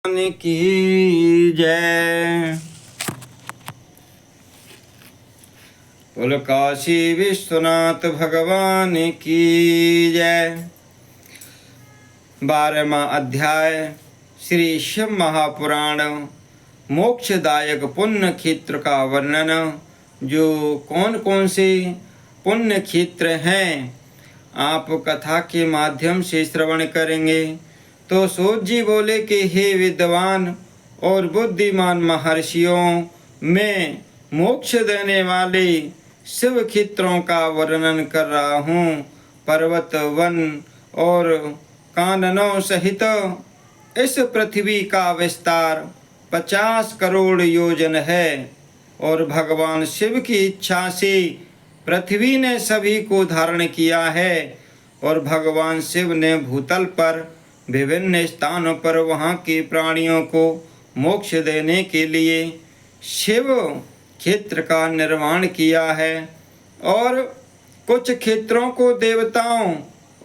की जय। बोल काशी विश्वनाथ भगवान की जय। 12वां अध्याय श्री शिव महापुराण मोक्षदायक पुण्य क्षेत्र का वर्णन। जो कौन कौन से पुण्य क्षेत्र हैं आप कथा के माध्यम से श्रवण करेंगे। तो सूत जी बोले कि हे विद्वान और बुद्धिमान महर्षियों, मैं मोक्ष देने वाले शिव क्षेत्रों का वर्णन कर रहा हूँ। पर्वत, वन और काननों सहित इस पृथ्वी का विस्तार 50 करोड़ योजन है और भगवान शिव की इच्छा से पृथ्वी ने सभी को धारण किया है और भगवान शिव ने भूतल पर विभिन्न स्थानों पर वहाँ के प्राणियों को मोक्ष देने के लिए शिव क्षेत्र का निर्माण किया है और कुछ क्षेत्रों को देवताओं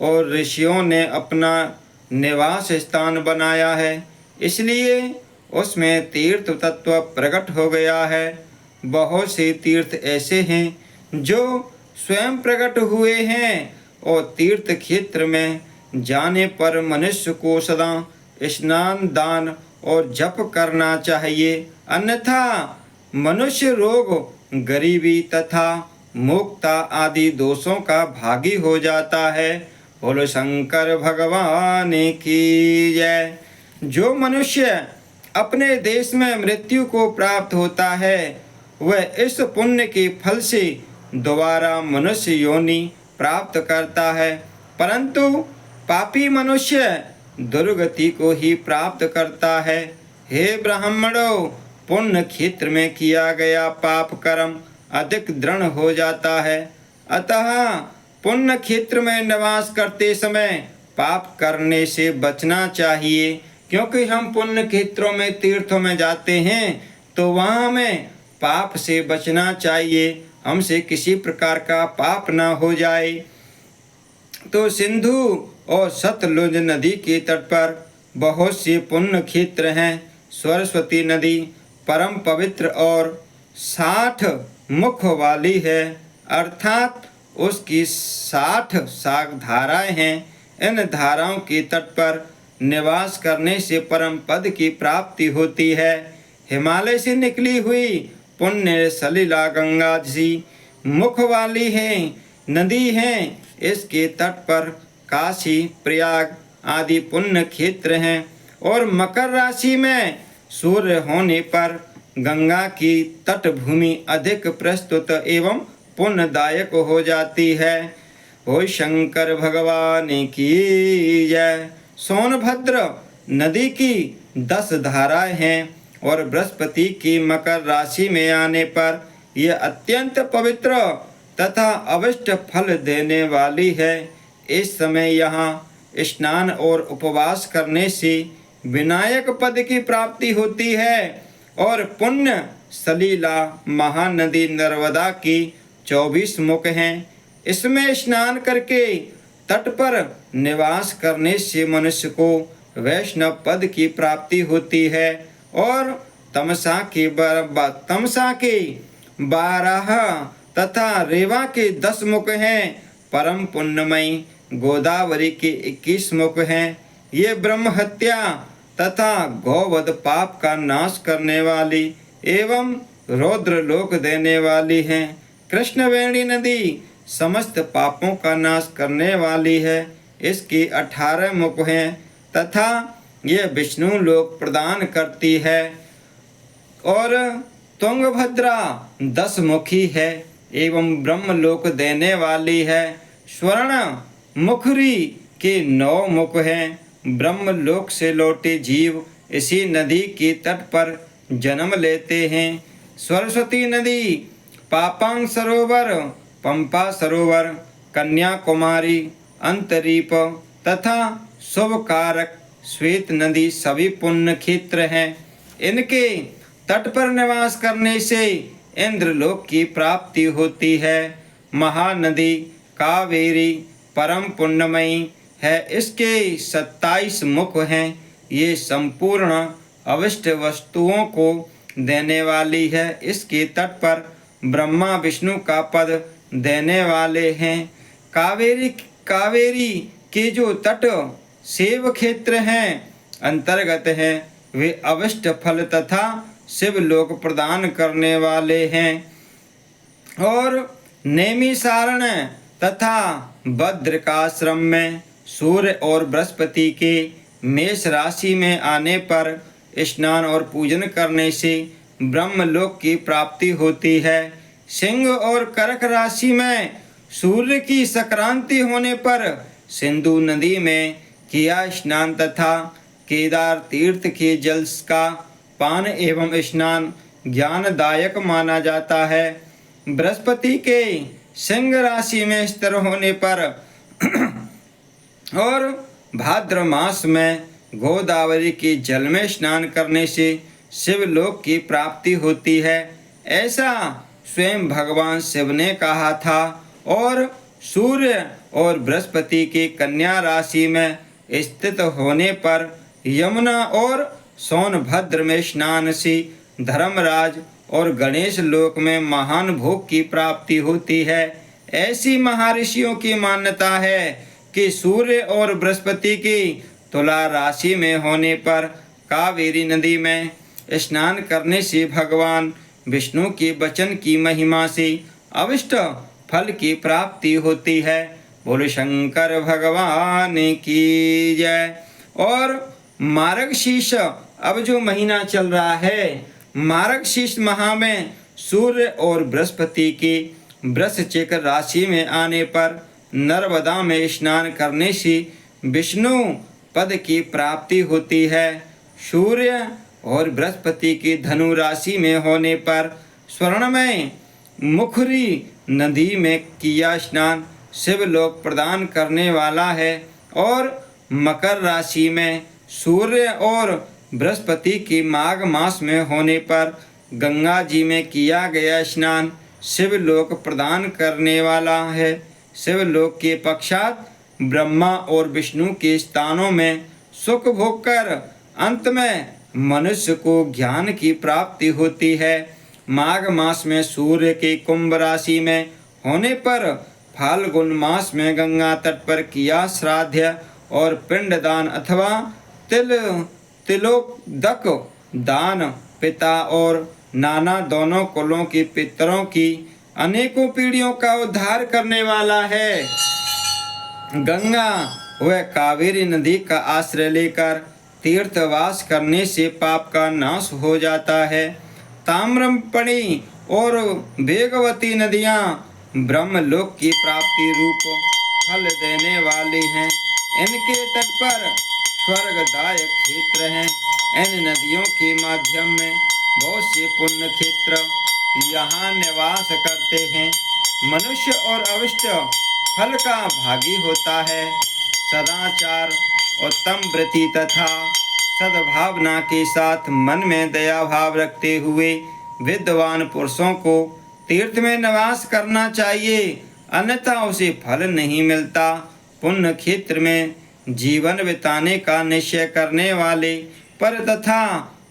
और ऋषियों ने अपना निवास स्थान बनाया है, इसलिए उसमें तीर्थ तत्व प्रकट हो गया है। बहुत से तीर्थ ऐसे हैं जो स्वयं प्रकट हुए हैं और तीर्थ क्षेत्र में जाने पर मनुष्य को सदा स्नान, दान और जप करना चाहिए, अन्यथा मनुष्य रोग, गरीबी तथा मुक्ता आदि दोषों का भागी हो जाता है। बोलो शंकर भगवान की जय। जो मनुष्य अपने देश में मृत्यु को प्राप्त होता है वह इस पुण्य के फल से दोबारा मनुष्य योनि प्राप्त करता है, परंतु पापी मनुष्य दुर्गति को ही प्राप्त करता है। हे ब्राह्मणों, पुण्य क्षेत्र में किया गया पाप कर्म अधिक दृढ़ हो जाता है, अतः पुण्य क्षेत्र में निवास करते समय पाप करने से बचना चाहिए। क्योंकि हम पुण्य क्षेत्रों में तीर्थों में जाते हैं तो वहाँ हमें पाप से बचना चाहिए, हमसे किसी प्रकार का पाप न हो जाए। तो सिंधु और सतलुज नदी के तट पर बहुत से पुण्य क्षेत्र हैं। सरस्वती नदी परम पवित्र और 60 मुख वाली है, अर्थात उसकी 60 शाख धाराएं हैं। इन धाराओं के तट पर निवास करने से परम पद की प्राप्ति होती है। हिमालय से निकली हुई पुण्य सलिला गंगा जी मुख वाली है नदी है। इसके तट पर काशी, प्रयाग आदि पुण्य क्षेत्र हैं और मकर राशि में सूर्य होने पर गंगा की तटभूमि अधिक प्रस्तुत एवं पुण्यदायक हो जाती है। ओ शंकर भगवान की जय। सोनभद्र नदी की 10 धाराएं हैं और बृहस्पति की मकर राशि में आने पर यह अत्यंत पवित्र तथा अविष्ट फल देने वाली है। इस समय यहाँ स्नान और उपवास करने से विनायक पद की प्राप्ति होती है और पुण्य सलीला महानदी नर्मदा की 24 मुख हैं। इसमें स्नान करके तट पर निवास करने से मनुष्य को वैष्णव पद की प्राप्ति होती है और तमसा के 12 तथा रेवा के 10 मुख हैं। परम पुण्यमयी गोदावरी के 21 मुख हैं। ये ब्रह्म हत्या तथा गौवध पाप का नाश करने वाली एवं रौद्र लोक देने वाली हैं। कृष्णवेणी नदी समस्त पापों का नाश करने वाली है। इसके 18 मुख हैं तथा ये विष्णु लोक प्रदान करती है और तुंगभद्रा 10 मुखी है एवं ब्रह्मलोक देने वाली है। स्वर्ण मुखरी के 9 मुख हैं। ब्रह्मलोक से लौटे जीव इसी नदी के तट पर जन्म लेते हैं। सरस्वती नदी, पापांग सरोवर, पंपा सरोवर, कन्याकुमारी, अंतरीप तथा शुभकारक श्वेत नदी सभी पुण्य क्षेत्र हैं। इनके तट पर निवास करने से इंद्रलोक की प्राप्ति होती है। महानदी कावेरी परम पुण्यमयी है। इसके 27 मुख हैं। ये संपूर्ण अविष्ट वस्तुओं को देने वाली है। इसके तट पर ब्रह्मा विष्णु का पद देने वाले हैं। कावेरी के जो तट शिव क्षेत्र हैं अंतर्गत हैं, वे अविष्ट फल तथा शिव लोक प्रदान करने वाले हैं। और नैमिषारण्य तथा बद्रिकाश्रम में सूर्य और बृहस्पति के मेष राशि में आने पर स्नान और पूजन करने से ब्रह्मलोक की प्राप्ति होती है। सिंह और कर्क राशि में सूर्य की संक्रांति होने पर सिंधु नदी में किया स्नान तथा केदार तीर्थ के जल का पान एवं स्नान ज्ञानदायक माना जाता है। बृहस्पति के सिंह राशि में स्थिर होने पर और भाद्र मास में गोदावरी के जल में स्नान करने से शिवलोक की प्राप्ति होती है, ऐसा स्वयं भगवान शिव ने कहा था। और सूर्य और बृहस्पति के कन्या राशि में स्थित होने पर यमुना और सोनभद्र में स्नान से धर्मराज और गणेश लोक में महान भोग की प्राप्ति होती है। ऐसी महर्षियों की मान्यता है कि सूर्य और बृहस्पति की तुला राशि में होने पर कावेरी नदी में स्नान करने से भगवान विष्णु के वचन की महिमा से अविष्ट फल की प्राप्ति होती है। बोलो शंकर भगवान की जय। और मार्गशीर्ष अब जो महीना चल रहा है, मार्गशीर्ष माह में सूर्य और बृहस्पति के वृश्चिक राशि में आने पर नर्मदा में स्नान करने से विष्णु पद की प्राप्ति होती है। सूर्य और बृहस्पति की धनु राशि में होने पर स्वर्णमय मुखरी नदी में किया स्नान शिवलोक प्रदान करने वाला है। और मकर राशि में सूर्य और बृहस्पति की माघ मास में होने पर गंगा जी में किया गया स्नान शिवलोक प्रदान करने वाला है। शिवलोक के पश्चात ब्रह्मा और विष्णु के स्थानों में सुख भोग कर अंत में मनुष्य को ज्ञान की प्राप्ति होती है। माघ मास में सूर्य के कुंभ राशि में होने पर फाल्गुन मास में गंगा तट पर किया श्राद्ध और पिंडदान अथवा तिलोदक दान पिता और नाना दोनों कुलों के पितरों की अनेकों पीढ़ियों का उद्धार करने वाला है। गंगा व कावेरी नदी का आश्रय लेकर तीर्थवास करने से पाप का नाश हो जाता है। ताम्रपणी और वेगवती नदियाँ ब्रह्मलोक की प्राप्ति रूप फल देने वाली हैं। इनके तट पर स्वर्गदायक क्षेत्र हैं। इन नदियों के माध्यम में बहुत से पुण्य क्षेत्र यहाँ निवास करते हैं। मनुष्य और अविष्ट फल का भागी होता है। सदाचार, उत्तम वृत्ति तथा सद्भावना के साथ मन में दया भाव रखते हुए विद्वान पुरुषों को तीर्थ में निवास करना चाहिए, अन्यथा उसे फल नहीं मिलता। पुण्य क्षेत्र में जीवन बिताने का निश्चय करने वाले पर तथा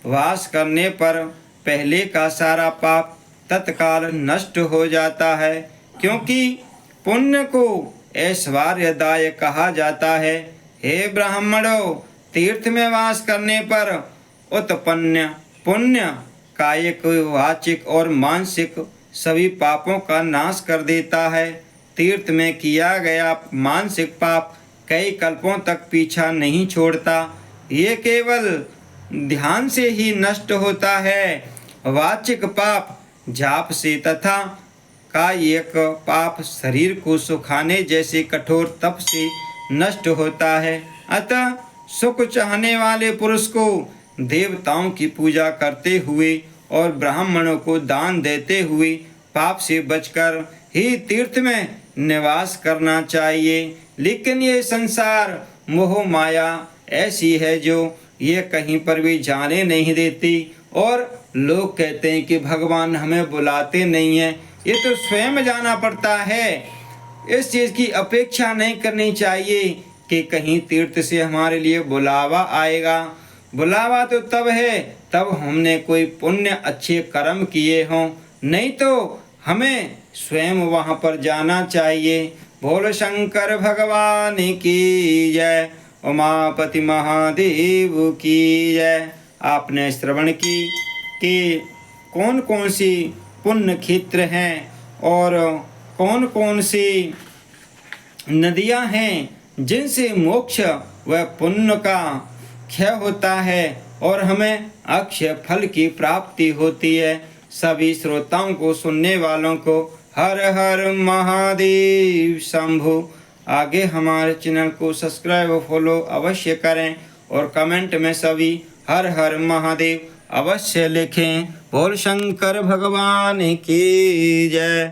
वास करने पर पहले का सारा पाप तत्काल नष्ट हो जाता है, क्योंकि पुण्य को ऐश्वर्यदायक कहा जाता है। हे ब्राह्मणों, तीर्थ में वास करने पर उत्पन्न पुण्य कायिक, वाचिक और मानसिक सभी पापों का नाश कर देता है। तीर्थ में किया गया मानसिक पाप कई कल्पों तक पीछा नहीं छोड़ता, ये केवल ध्यान से ही नष्ट होता है। वाचिक पाप जाप से तथा कायिक पाप शरीर को सुखाने जैसे कठोर तप से नष्ट होता है। अतः सुख चाहने वाले पुरुष को देवताओं की पूजा करते हुए और ब्राह्मणों को दान देते हुए पाप से बचकर ही तीर्थ में निवास करना चाहिए। लेकिन ये संसार मोह माया ऐसी है जो ये कहीं पर भी जाने नहीं देती, और लोग कहते हैं कि भगवान हमें बुलाते नहीं हैं। ये तो स्वयं जाना पड़ता है। इस चीज़ की अपेक्षा नहीं करनी चाहिए कि कहीं तीर्थ से हमारे लिए बुलावा आएगा। बुलावा तो तब है तब हमने कोई पुण्य अच्छे कर्म किए हों, नहीं तो हमें स्वयं वहाँ पर जाना चाहिए। बोल शंकर भगवान की जय, उमापति महादेव की जय। आपने श्रवण की कि कौन कौन सी पुण्य क्षेत्र हैं और कौन कौन सी नदियां हैं जिनसे मोक्ष व पुण्य का क्षय होता है और हमें अक्षय फल की प्राप्ति होती है। सभी श्रोताओं को, सुनने वालों को हर हर महादेव शंभु। आगे हमारे चैनल को सब्सक्राइब और फॉलो अवश्य करें और कमेंट में सभी हर हर महादेव अवश्य लिखें। बोल शंकर भगवान की जय।